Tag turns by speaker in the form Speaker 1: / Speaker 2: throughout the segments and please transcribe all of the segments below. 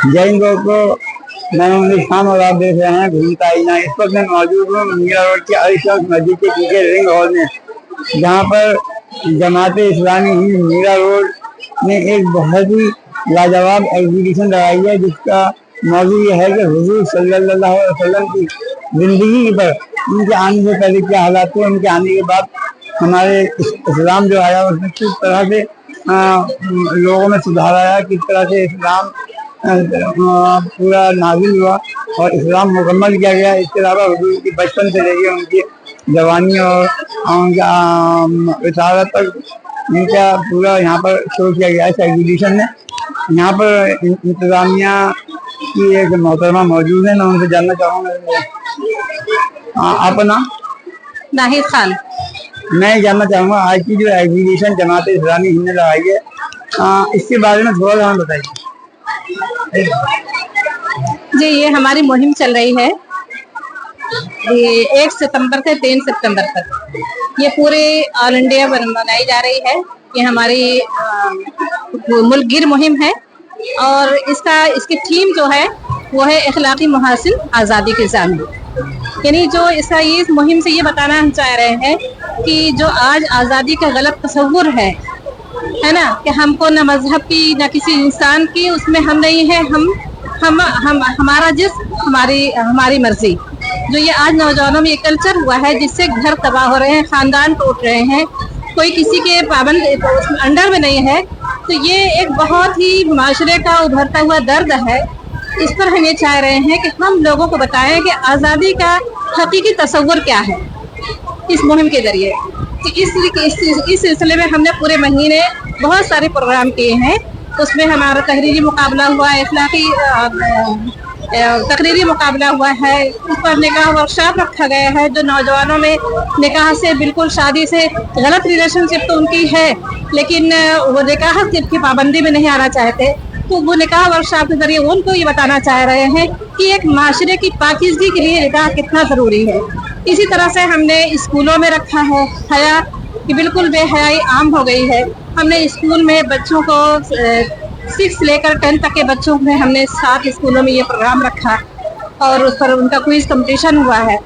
Speaker 1: जय हिंद दोस्तों, मैं उन्नीस खान और आप देख रहे हैं घूमता ही ना। इस वक्त मैं मौजूद हूँ मीरा रोड के अलीशम्स मस्जिद के पीछे रिंग हॉल में, जहाँ पर जमाते इस्लामी हिंद मीरा रोड ने एक बहुत ही लाजवाब एग्जीबिशन लगाई है, जिसका मौजूद ये है कि हुजूर सल्लल्लाहु अलैहि वसल्लम की जिंदगी पर उनके आने से पहले क्या हालात थे, उनके आने के बाद हमारे इस्लाम जो आया उसमें किस तरह से लोगों में सुधार आया, किस तरह से इस्लाम पूरा नाजिल हुआ और इस्लाम मुकम्मल किया गया। इसके अलावा हुजूर की बचपन से लेकर उनकी जवानी और उनका रिसालत तक इनका पूरा यहाँ पर शो किया गया है इस एग्जीबिशन में। यहाँ पर इंतजामिया की एक मोहतरमा मौजूद है, मैं उनसे जानना चाहूँगा। आपका नाम?
Speaker 2: नाहिद खान।
Speaker 1: मैं जानना चाहूँगा आज की जो एग्जीबिशन जमाते इस्लामी हिंद ने लगाई है, इसके बारे में थोड़ा सा बताइए।
Speaker 2: जी, ये हमारी मुहिम चल रही है, ये 1 सितंबर से 3 सितंबर तक ये पूरे ऑल इंडिया मनाई जा रही है। ये हमारी मुल्क गिर मुहिम है और इसकी थीम जो है वो है इखलाकी मुहासिन आज़ादी के ज़ामिन। यानी जो इसका ये मुहिम से ये बताना हम चाह रहे हैं कि जो आज आज़ादी का गलत तस्वुर है ना, कि हमको न मजहब की न किसी इंसान की उसमें हम नहीं है, हम हमारा जिस्म हमारी मर्जी। जो ये आज नौजवानों में ये कल्चर हुआ है जिससे घर तबाह हो रहे हैं, खानदान टूट रहे हैं, कोई किसी के पाबंद अंडर में नहीं है, तो ये एक बहुत ही माशरे का उभरता हुआ दर्द है। इस पर हम ये चाह रहे हैं कि हम लोगों को बताएं कि आज़ादी का हकीकी तस्वुर क्या है इस मुहिम के जरिए। तो इस सिलसिले में हमने पूरे महीने बहुत सारे प्रोग्राम किए हैं। उसमें हमारा तहरीरी मुकाबला हुआ है, तकरीरी मुकाबला हुआ है, उस पर निकाह वर्कशॉप रखा गया है। जो नौजवानों में निकाह से बिल्कुल शादी से गलत रिलेशनशिप तो उनकी है, लेकिन वो निकाह की पाबंदी में नहीं आना चाहते, तो वो निकाह वर्कशॉप के जरिए उनको ये बताना चाह रहे हैं कि एक माशरे की पाकीज़गी के लिए निकाह कितना ज़रूरी है। इसी तरह से हमने स्कूलों में रखा है हया कि बिल्कुल बेहयाई आम हो गई है। हमने स्कूल में बच्चों को 6 लेकर 10 तक के बच्चों में हमने 7 स्कूलों में ये प्रोग्राम रखा और उस पर उनका क्विज कंपटीशन हुआ है।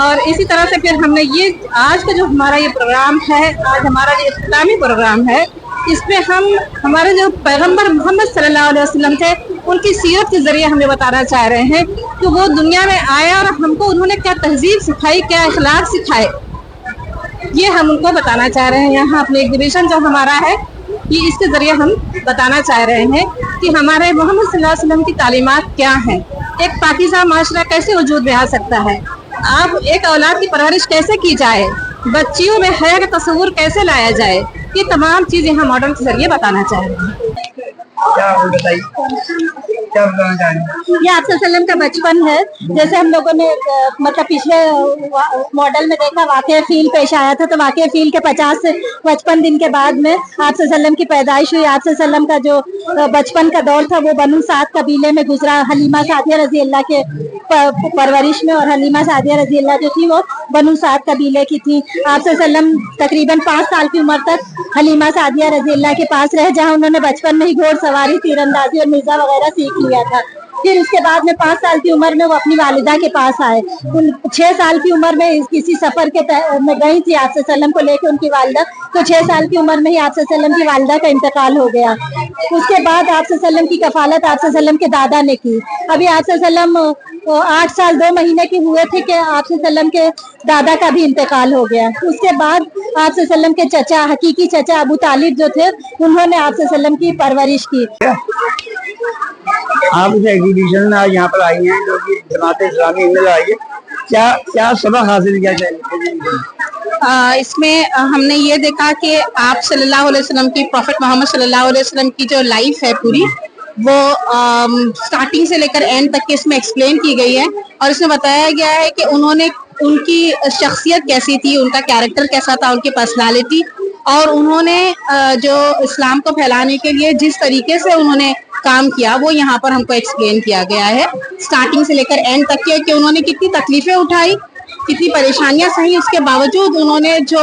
Speaker 2: और इसी तरह से फिर हमने ये आज का जो हमारा ये प्रोग्राम है, आज हमारा जो इस्लामी प्रोग्राम है, इसमें हम हमारे जो पैगंबर मोहम्मद सल्लल्लाहु अलैहि वसल्लम थे उनकी सीरत के जरिए हमें बताना चाह रहे हैं कि वो दुनिया में आया और हमको उन्होंने क्या तहजीब सिखाई, क्या अखलाक सिखाए, ये हम उनको बताना चाह रहे हैं। यहाँ अपने एग्जीबिशन जो हमारा है ये इसके जरिए हम बताना चाह रहे हैं कि हमारे मोहम्मद सल्लल्लाहु अलैहि वसल्लम की तालीमात क्या हैं, एक पाकीज़ा माशरा कैसे वजूद में आ सकता है, आप एक औलाद की परवरिश कैसे की जाए, बच्चियों में हया का तस्वुर कैसे लाया जाए, ये तमाम चीज़ें हम मॉडल के जरिए बताना चाह रहे हैं।
Speaker 3: ये आप सल्लम का बचपन है। जैसे हम लोगों ने मतलब पिछले मॉडल में देखा वाक़या फील पेश आया था, तो वाक़या फील के 50 से 55 दिन के बाद में आप सल्लम की पैदाइश हुई। आप सल्लम का जो बचपन का दौर था वो बनु साद कबीले में गुजरा, हलीमा सादिया रजी अल्लाह के परवरिश में। और हलीमा सादिया रजी अल्लाह जो थी वो बनु साद कबीले की थी। आप सल्लम तकरीबन 5 साल की उम्र तक हलीमा सादिया रजी अल्लाह के पास रहे, जहाँ उन्होंने बचपन में ही घोड़सवारी, तीरंदाजी और मिर्जा वगैरह सीख लिया था। फिर उसके बाद में 5 साल की उम्र में वो अपनी वालिदा के पास आए। 6 साल की उम्र में किसी सफर में गई थी आप सल्लम को लेकर उनकी वालिदा, तो 6 साल की उम्र में ही आप सल्लम की वालिदा का इंतकाल हो गया। उसके बाद आप सल्लम की कफालत आप सल्लम के दादा ने की। अभी आप सल्लम 8 साल 2 महीने के हुए थे कि आप सल्लम के दादा का भी इंतकाल हो गया। उसके बाद आप सल्लम के चचा, हकीकी चचा अबू तालिब जो थे, उन्होंने आप सल्लम की परवरिश की।
Speaker 1: आप इस एग्जीबिशन में आज यहाँ पर आई हैं जो कि जमाते इस्लामी हिंद आई है, क्या सबक हासिल किया जाए?
Speaker 2: इसमें हमने ये देखा कि आप सल्लल्लाहु अलैहि वसल्लम की, प्रॉफेट मोहम्मद सल्लल्लाहु अलैहि वसल्लम की जो लाइफ है पूरी, वो स्टार्टिंग से लेकर एंड तक के इसमें एक्सप्लेन की गई है। और इसमें बताया गया है कि उनकी शख्सियत कैसी थी, उनका कैरेक्टर कैसा था, उनकी पर्सनालिटी, और उन्होंने जो इस्लाम को फैलाने के लिए जिस तरीके से उन्होंने काम किया वो यहाँ पर हमको एक्सप्लेन किया गया है, स्टार्टिंग से लेकर एंड तक के, कि उन्होंने कितनी तकलीफें उठाई कितनी परेशानियां सही, उसके बावजूद उन्होंने जो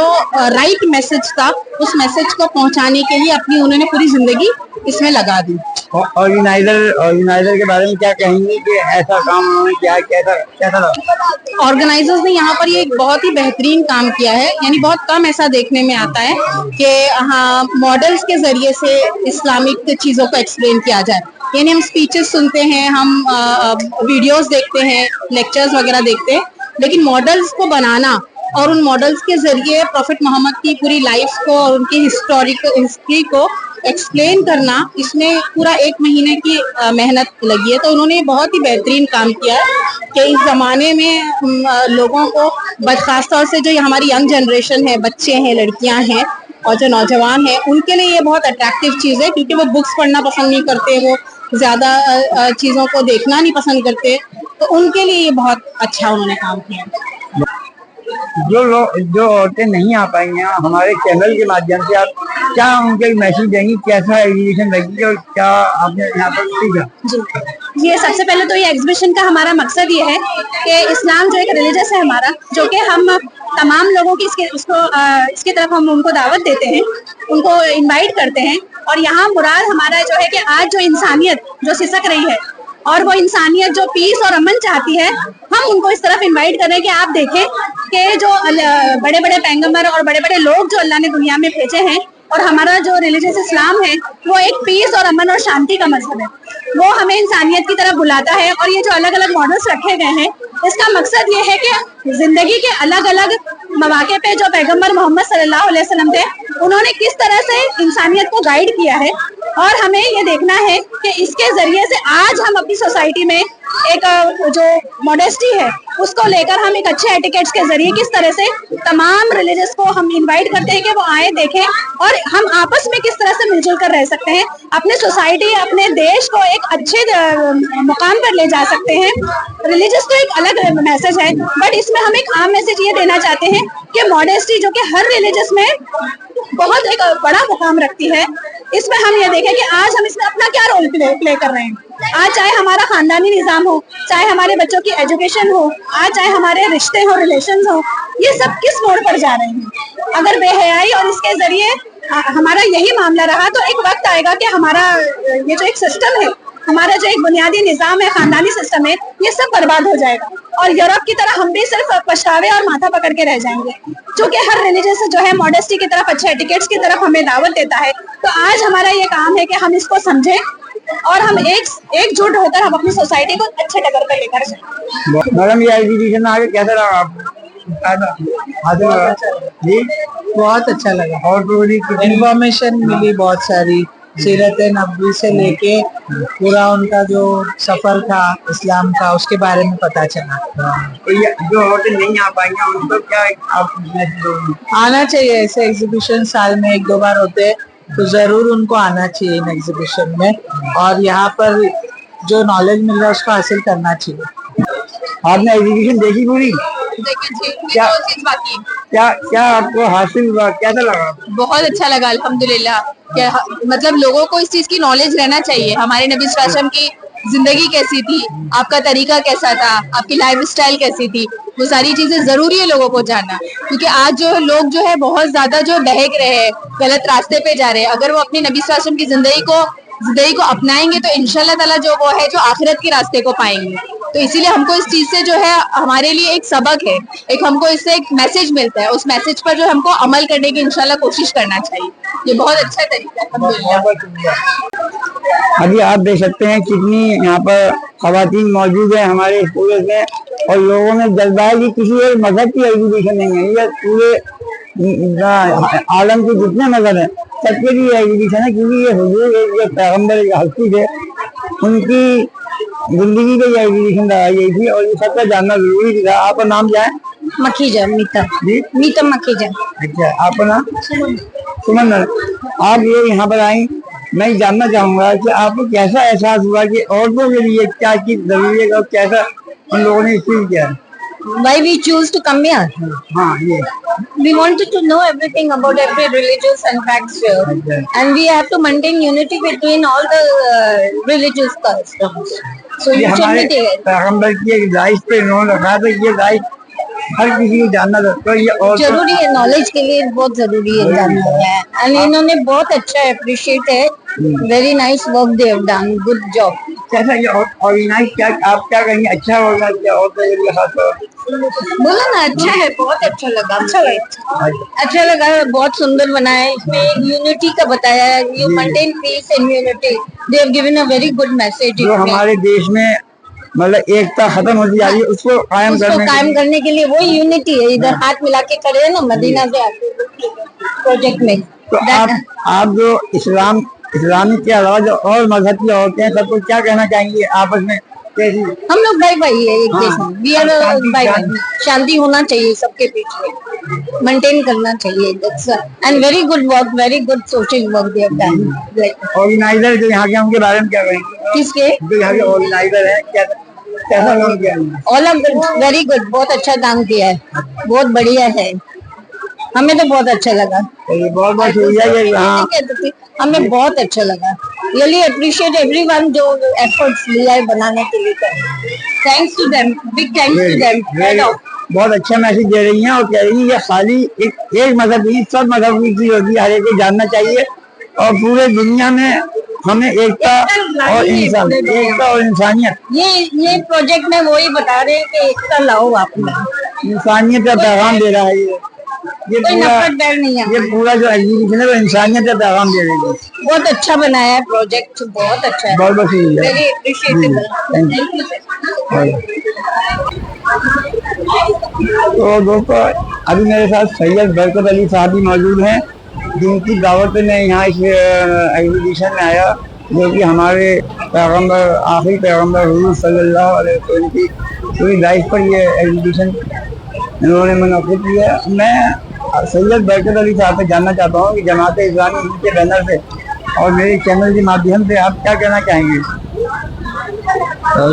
Speaker 2: राइट मैसेज था उस मैसेज को पहुंचाने के लिए अपनी उन्होंने पूरी जिंदगी इसमें लगा दी।
Speaker 1: ऑर्गेनाइजर के बारे में क्या कहेंगे कि ऐसा काम उन्होंने किया है, कैसा कैसा लगा?
Speaker 2: ऑर्गेनाइजर्स ने यहाँ पर ये एक बहुत ही बेहतरीन काम किया है। यानी बहुत कम ऐसा देखने में आता है कि हाँ मॉडल्स के जरिए से इस्लामिक चीजों को एक्सप्लेन किया जाए। यानी हम स्पीचेस सुनते हैं, हम वीडियोस देखते हैं, लेक्चर्स वगैरह देखते हैं, लेकिन मॉडल्स को बनाना और उन मॉडल्स के जरिए प्रॉफिट मोहम्मद की पूरी लाइफ को और उनकी हिस्ट्री को एक्सप्लेन करना, इसमें पूरा 1 महीने की मेहनत लगी है। तो उन्होंने बहुत ही बेहतरीन काम किया है कि इस जमाने में लोगों को, खासतौर से जो हमारी यंग जनरेशन है, बच्चे हैं, लड़कियां हैं और जो नौजवान हैं, उनके लिए ये बहुत अट्रैक्टिव चीज़ है, क्योंकि वो बुक्स पढ़ना पसंद नहीं करते, वो ज़्यादा चीज़ों को देखना नहीं पसंद करते, तो उनके लिए ये बहुत अच्छा उन्होंने काम किया।
Speaker 1: जो औरतें नहीं आ पाई हैं, हमारे चैनल के माध्यम से आप क्या उनके मैसेज देंगी, कैसा एग्जीबिशन लगेगी और क्या आपने यहाँ पर सीखा?
Speaker 3: जी, ये सबसे पहले तो ये एग्जीबिशन का हमारा मकसद ये है कि इस्लाम जो एक रिलीजस है हमारा, जो कि हम तमाम लोगों की इसकी तरफ हम उनको दावत देते हैं, उनको इनवाइट करते हैं। और यहाँ मुराद हमारा जो है कि आज जो इंसानियत जो सिसक रही है और वो इंसानियत जो पीस और अमन चाहती है, हम उनको इस तरफ इनवाइट कर रहे हैं कि आप देखें कि जो बड़े बड़े पैगंबर और बड़े बड़े लोग जो अल्लाह ने दुनिया में भेजे हैं, और हमारा जो रिलीजियस इस्लाम है वो एक पीस और अमन और शांति का मजहब है, वो हमें इंसानियत की तरफ बुलाता है। और ये जो अलग अलग मॉडल्स रखे गए हैं, इसका मकसद ये है कि जिंदगी के अलग अलग मौके पे जो पैगंबर मोहम्मद सल्लल्लाहु अलैहि वसल्लम थे, उन्होंने किस तरह से इंसानियत को गाइड किया है, और हमें ये देखना है कि इसके जरिए से आज हम अपनी सोसाइटी में एक जो मॉडेस्टी है उसको लेकर हम एक अच्छे एटिकेट्स के जरिए किस तरह से तमाम रिलीजियस को हम इनवाइट करते हैं कि वो आए, देखें, और हम आपस में किस तरह से मिलजुल कर रह सकते हैं, अपने सोसाइटी, अपने देश को एक अच्छे मुकाम पर ले जा सकते हैं। रिलीजियस तो एक अलग मैसेज है, बट इसमें हम एक आम मैसेज ये देना चाहते हैं कि मॉडेस्टी जो कि हर रिलीजियस में बहुत एक बड़ा मुकाम रखती है, इसमें हम ये देखें कि आज हम इसमें अपना क्या रोल प्ले कर रहे हैं। आज चाहे हमारा खानदानी निजाम हो, चाहे हमारे बच्चों की एजुकेशन हो, आज चाहे हमारे रिश्ते हो, रिलेशंस हो, ये सब किस मोड़ पर जा रहे हैं। अगर बेहयाई और इसके जरिए हमारा यही मामला रहा, तो एक वक्त आएगा कि हमारा ये जो एक सिस्टम है, हमारा जो एक बुनियादी निजाम है, खानदानी सिस्टम है, ये सब बर्बाद हो जाएगा और यूरोप की तरह हम भी सिर्फ पछतावे और माथा पकड़ के रह जाएंगे। क्योंकि हर रिलीजियस जो है मॉडेस्टी की तरफ, अच्छे एटिकेट्स की तरफ हमें दावत देता है। तो आज हमारा ये काम है कि हम इसको समझें और हम एकजुट होकर हम अपनी सोसाइटी को अच्छे डगर पर लेकर जाएं।
Speaker 1: मैडम, ये एग्जीबिशन आगे कैसा लगा आपको? जी,
Speaker 4: बहुत अच्छा लगा
Speaker 1: और पूरी
Speaker 4: इन्फॉर्मेशन मिली, बहुत सारी सीरत नबवी से लेके पूरा उनका जो सफर था इस्लाम का, उसके बारे में पता चला।
Speaker 1: तो ये जो औरतें नहीं आ पाई हैं उनको क्या आप मैसेज दोगे?
Speaker 4: आना चाहिए, ऐसे एग्जीबिशन साल में 1-2 बार होते हैं, तो जरूर उनको आना चाहिए इन एग्जीबिशन में, और यहाँ पर जो नॉलेज मिल रहा है उसको हासिल करना चाहिए।
Speaker 1: आपने एग्जीबिशन देखी पूरी? क्या
Speaker 2: बाकी
Speaker 1: क्या आपको हासिल हुआ, कैसा लगा?
Speaker 2: बहुत अच्छा लगा अल्हम्दुलिल्लाह। मतलब लोगों को इस चीज की नॉलेज रहना चाहिए, हमारे नबी सल्लल्लाहु अलैहि वसल्लम की जिंदगी कैसी थी, आपका तरीका कैसा था, आपकी लाइफ स्टाइल कैसी थी, वो सारी चीजें जरूरी है लोगों को जानना। क्योंकि आज जो लोग जो है बहुत ज्यादा जो बहक रहे हैं, गलत रास्ते पे जा रहे हैं, अगर वो अपने नबी सल्लल्लाहु अलैहि वसल्लम की जिंदगी को अपनाएंगे तो इंशाल्लाह ताला जो वो है जो आखिरत के रास्ते को पाएंगे। तो इसीलिए हमको इस चीज से जो है हमारे लिए एक सबक है, एक हमको इससे एक मैसेज मिलता है, उस मैसेज पर जो हमको अमल करने की इंशाल्लाह कोशिश करना चाहिए। ये बहुत अच्छा तरीका है।
Speaker 1: अभी आप देख सकते हैं कितनी यहाँ पर खवातीन मौजूद है हमारे स्कूल में, और लोगों में जज्बा है कि किसी एक मजहब की एग्जीबिशन नहीं है, ये पूरे आलम के जितने मजहब है सबके लिए एग्जीबिशन है। क्योंकि ये हुजूर एक पैगंबर एक हस्ती थे, उनकी जिंदगी पे ये एग्जीबिशन लगाई गई थी और ये सबका जानना जरूरी था। आपका नाम क्या है?
Speaker 3: मखीजा, मीतम।
Speaker 1: जी,
Speaker 3: मीतम मखीजा।
Speaker 1: अच्छा, आपका नाम? सुमन। आप ये यहाँ पर आई, मैं जानना चाहूंगा कि आपको कैसा एहसास हुआ कि औरतों के लिए क्या चीज जरूरी है और कैसा उन लोगों ने चीज किया है?
Speaker 3: Why we choose to come here?
Speaker 1: हाँ, ये
Speaker 3: We wanted to know everything about every religious and facts here,
Speaker 1: Okay.
Speaker 3: and we have to maintain unity between all the religious customs. So
Speaker 1: ये
Speaker 3: you should
Speaker 1: हमारे
Speaker 3: be there.
Speaker 1: पैगंबर की एक life पे इन्होंने रखा था, ये लाइफ हर किसी को जानना तो ये और
Speaker 3: जरूरी है, नॉलेज के लिए बहुत जरूरी है जानना है। एंड इन्होंने बहुत अच्छा अप्रिशिएट है, very nice work they have done, good job.
Speaker 1: कैसा ये ऑर्गेनाइज, क्या आप क्या कहेंगे, अच्छा होगा क्या और तो
Speaker 3: बोला ना, अच्छा है, बहुत अच्छा लगा, अच्छा लगा, बहुत सुंदर बना है। इसमें यूनिटी का बताया है, you maintain piece and unity, they have given a very good message.
Speaker 1: जो हमारे देश में मतलब एकता खत्म होती जा रही है उसको कायम
Speaker 3: करने के लिए वो यूनिटी है। इधर हाथ मिला के खड़े हैं ना मदीना से आके प्रोजेक्ट में।
Speaker 1: तो आप जो इस्लामी के अलावा जो और मजहब की औरतें हैं सबको क्या कहना चाहेंगे आपस में कैसी?
Speaker 3: हम लोग भाई भाई है एक देश में, वी आर भाई भाई, शांति होना चाहिए सबके बीच में, मेंटेन करना चाहिए। And very good work, very good social work they have done.
Speaker 1: Organiser जो यहाँ के उनके बारे में क्या कहेंगे?
Speaker 3: किसके?
Speaker 1: जो यहाँ के ऑर्गेनाइजर है कैसा काम किया?
Speaker 3: ऑल ऑफ वेरी गुड, बहुत अच्छा काम किया है, बहुत बढ़िया है, हमें तो बहुत अच्छा लगा।
Speaker 1: बहुत बहुत शुक्रिया,
Speaker 3: हमें बहुत अच्छा लगा। रियली अप्रिशिएट एवरीवन जो एफर्ट्स लिया है बनाने के लिए। Thanks to them, big thanks to them.
Speaker 1: बहुत अच्छा मैसेज दे रही हैं और कह रही है ये खाली एक मजहब नहीं, सब मजहब की चीज होती है, हर एक को जानना चाहिए और पूरे दुनिया में हमें एकता और इंसानियत।
Speaker 3: ये प्रोजेक्ट में वही बता रहे हैं कि एकता लाओ आप में,
Speaker 1: इंसानियत का पैगाम दे रहा है ये पूरा जो एग्जीबिशन है वो इंसानियत का पैगाम दे रही है।
Speaker 3: बहुत अच्छा बनाया है प्रोजेक्ट, बहुत अच्छा है,
Speaker 1: बहुत बहुत शुक्रिया,
Speaker 3: वेरी अप्रिशिएटेबल।
Speaker 1: तो दोस्तों अभी मेरे साथ सैयद बरकत अली साहब भी मौजूद हैं जिनकी दावत में यहाँ इस एग्जीबिशन में आया, जो कि हमारे पैगम्बर आखिरी पैगम्बर हुज़ूर सल्लल्लाहु अलैहि वसल्लम की पूरी लाइफ पर ये एग्जीबिशन इन्होंने मुनक़िद किया। मैं सैयद बरकत अली साहब से जानना चाहता हूँ कि जमात इस्लामी हिंद के बैनर से और मेरे चैनल के माध्यम से आप क्या कहना चाहेंगे?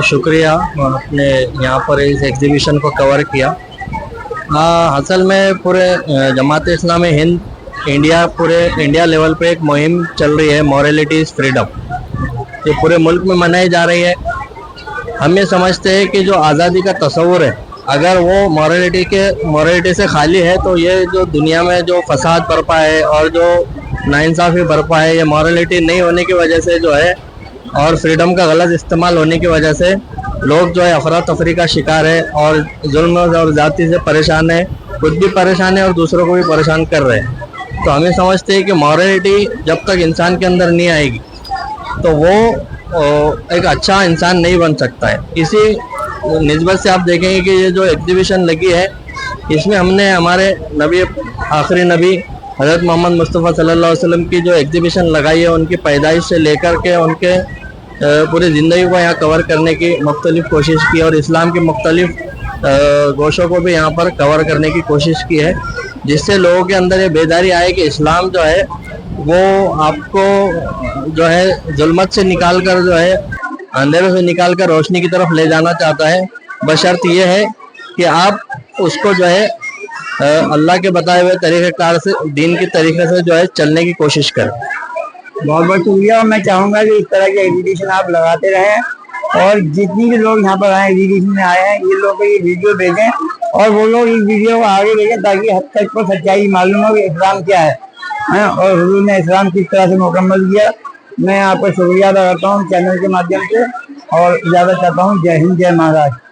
Speaker 5: शुक्रिया, आपने यहाँ पर इस एग्जीबिशन को कवर किया। असल में पूरे जमात इस्लामी हिंद पूरे इंडिया लेवल पे एक मुहिम चल रही है, मॉरलिटी इज़ फ्रीडम। ये पूरे मुल्क में मनाई जा रही है। हम ये समझते हैं कि जो आज़ादी का तस्वुर है, अगर वो मॉरलिटी से खाली है तो ये जो दुनिया में जो फसाद बरपा है और जो नाइंसाफ़ी बरपा है, ये मॉरलिटी नहीं होने की वजह से जो है और फ्रीडम का गलत इस्तेमाल होने की वजह से लोग जो है अफरा तफरी का शिकार है और जुल्म और ज़्यादती से परेशान है, खुद भी परेशान है और दूसरों को भी परेशान कर रहे हैं। तो हमें समझते हैं कि मॉरलिटी जब तक इंसान के अंदर नहीं आएगी तो वो एक अच्छा इंसान नहीं बन सकता है। इसी निस्बत से आप देखेंगे कि ये जो एग्जीबिशन लगी है इसमें हमने हमारे आखिरी नबी हज़रत मोहम्मद मुस्तफ़ा सल्लल्लाहु अलैहि वसल्लम की जो एग्जीबिशन लगाई है उनकी पैदाइश से लेकर के उनके पूरी ज़िंदगी को यहाँ कवर करने की मुख्तलिफ कोशिश की और इस्लाम की मुख्तलिफ गोशों को भी यहाँ पर कवर करने की कोशिश की है, जिससे लोगों के अंदर ये बेदारी आए कि इस्लाम जो है वो आपको जो है जुल्मत से निकाल कर जो है अंधेरों से निकाल कर रोशनी की तरफ ले जाना चाहता है, बशर्त ये है कि आप उसको जो है अल्लाह के बताए हुए तरीक़ेकार से, दीन के तरीके से जो है चलने की कोशिश करें।
Speaker 1: बहुत बहुत शुक्रिया। और मैं चाहूँगा कि इस तरह के एग्जीबिशन आप लगाते रहें और जितनी भी लोग यहाँ पर आए एग्जीबिशन में आए हैं ये लोग ये वीडियो भेजें और वो लोग इस वीडियो को आगे भेजें ताकि हद तक को सच्चाई मालूम हो कि इस्लाम क्या है और हुजूर ने इस्लाम किस तरह से मुकम्मल किया। मैं आपका शुक्रिया अदा करता हूँ चैनल के माध्यम से और इजाज़त चाहता हूँ। जय हिंद, जय महाराष्ट्र।